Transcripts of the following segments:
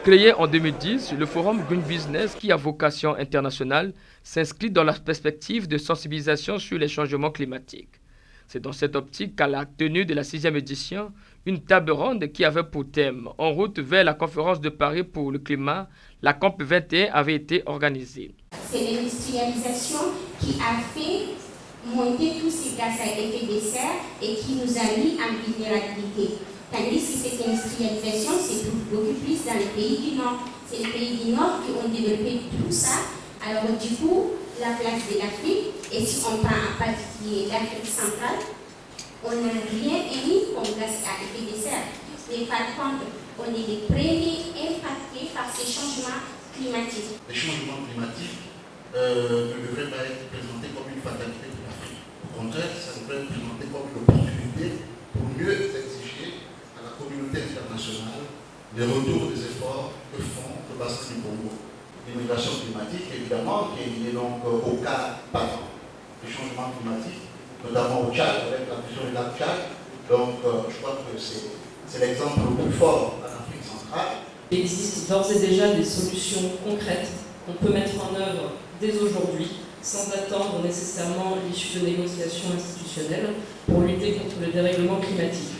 Créé en 2010, le forum Green Business, qui a vocation internationale, s'inscrit dans la perspective de sensibilisation sur les changements climatiques. C'est dans cette optique qu'à la tenue de la 6e édition, une table ronde qui avait pour thème « En route vers la conférence de Paris pour le climat », la COP 21 avait été organisée. C'est l'industrialisation qui a fait monter tous ces gaz à effet de serre et qui nous a mis en vulnérabilité. Tandis que cette industrialisation se trouve beaucoup plus dans les pays du Nord. C'est les pays du Nord qui ont développé tout ça. Alors du coup, la place de l'Afrique, et si on prend en particulier l'Afrique centrale, on n'a rien émis comme gaz à effet de serre. Mais par contre, on est les premiers impactés par ces changements climatiques. Les changements climatiques ne devraient pas être présentés comme une fatalité de l'Afrique. Au contraire, ça devrait être présenté comme une opportunité pour mieux exiger à la communauté internationale les retours des efforts que font le bassin du Congo. L'immigration climatique, évidemment, qui est donc au cas par des changements climatiques, notamment au Tchad, avec la fusion du lac Tchad. Donc, je crois que c'est l'exemple le plus fort en Afrique centrale. Il existe d'ores et déjà des solutions concrètes qu'on peut mettre en œuvre dès aujourd'hui, sans attendre nécessairement l'issue de négociations institutionnelles pour lutter contre le dérèglement climatique.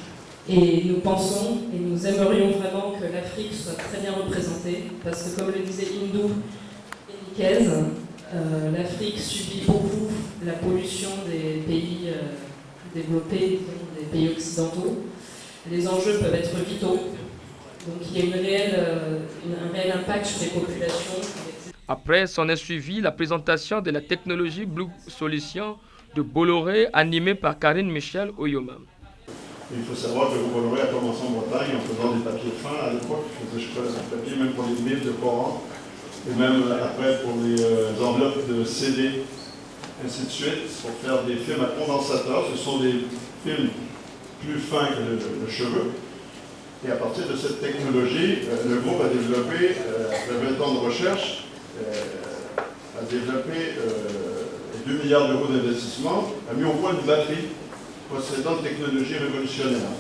Et nous pensons et nous aimerions vraiment que l'Afrique soit très bien représentée, parce que comme le disait Hindou Henriquez, l'Afrique subit beaucoup la pollution des pays développés, des pays occidentaux. Les enjeux peuvent être vitaux, donc il y a un réel impact sur les populations. Après, s'en est suivi la présentation de la technologie Blue Solution de Bolloré, animée par Karine Michel Oyoma. Il faut savoir que Bolloré a commencé en Bretagne en faisant des papiers fins à l'époque. Je faisais des papiers même pour les livres de Coran, et même après pour les enveloppes de CD, ainsi de suite, pour faire des films à condensateur. Ce sont des films plus fins que le cheveu. Et à partir de cette technologie, le groupe a développé, après 20 ans de recherche, a développé 2 milliards d'euros d'investissement, a mis au point une batterie possédant une technologie révolutionnaire.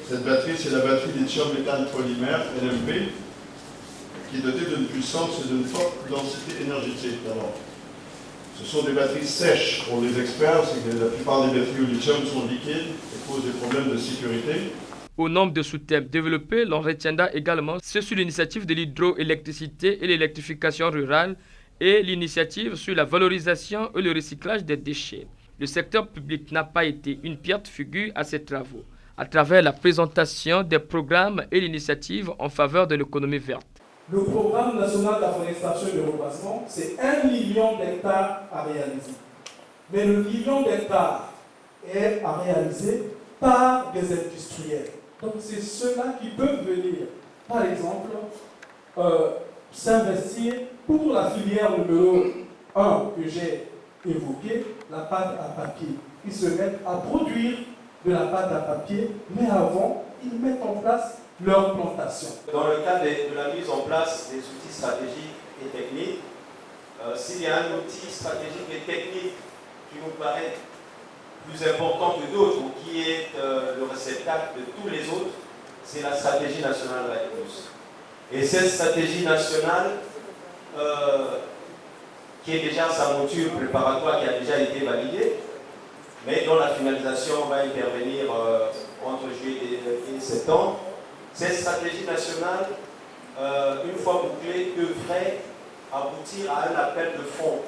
Cette batterie, c'est la batterie lithium métal polymère, LMP, qui est dotée d'une puissance et d'une forte densité énergétique. Alors, ce sont des batteries sèches pour les experts, c'est que la plupart des batteries au lithium sont liquides et causent des problèmes de sécurité. Au nombre de sous-thèmes développés, l'on retiendra également ceux sur l'initiative de l'hydroélectricité et l'électrification rurale et l'initiative sur la valorisation et le recyclage des déchets. Le secteur public n'a pas été une pierre de figure à ces travaux, à travers la présentation des programmes et l'initiative en faveur de l'économie verte. Le programme national d'afforestation et de reboisement, c'est 1 million d'hectares à réaliser. Mais le million d'hectares est à réaliser par des industriels. Donc c'est ceux-là qui peuvent venir, par exemple, s'investir pour la filière numéro 1 que j'ai évoquée, la pâte à papier. Ils se mettent à produire de la pâte à papier, mais avant, ils mettent en place leur plantation. Dans le cas de la mise en place des outils stratégiques et techniques, s'il y a un outil stratégique et technique qui nous paraît plus important que d'autres, ou qui est le réceptacle de tous les autres, c'est la stratégie nationale REDD+. Et cette stratégie nationale, qui est déjà sa mouture préparatoire, qui a déjà été validée, mais dont la finalisation va intervenir entre juillet et septembre, cette stratégie nationale, une fois bouclée, devrait aboutir à un appel de fonds.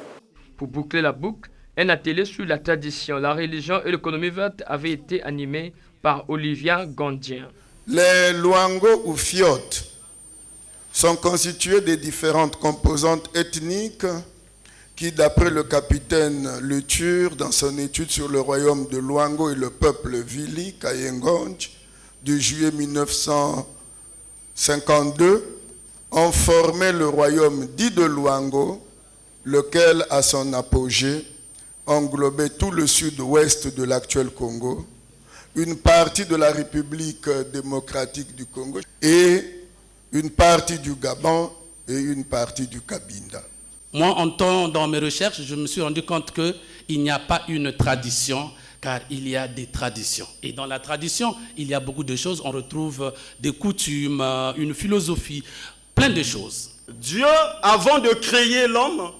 Pour boucler la boucle, un atelier sur la tradition, la religion et l'économie verte avait été animé par Olivia Gondien. Les Luango ou Fiotes sont constitués de différentes composantes ethniques qui, d'après le capitaine Le Tur, dans son étude sur le royaume de Luango et le peuple Vili, Kayengonj, de juillet 1952, ont formé le royaume dit de Luango, lequel, à son apogée, englobait tout le sud-ouest de l'actuel Congo, une partie de la République démocratique du Congo et une partie du Gabon et une partie du Cabinda. Moi, en temps, dans mes recherches, je me suis rendu compte qu'il n'y a pas une tradition, car il y a des traditions. Et dans la tradition, il y a beaucoup de choses. On retrouve des coutumes, une philosophie. plein de choses. Dieu, avant de créer l'homme,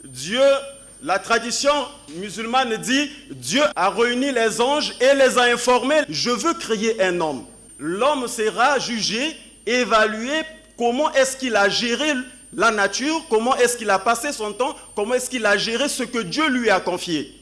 Dieu, la tradition musulmane dit, Dieu a réuni les anges et les a informés, je veux créer un homme. L'homme sera jugé, évalué, comment est-ce qu'il a géré la nature, comment est-ce qu'il a passé son temps, comment est-ce qu'il a géré ce que Dieu lui a confié.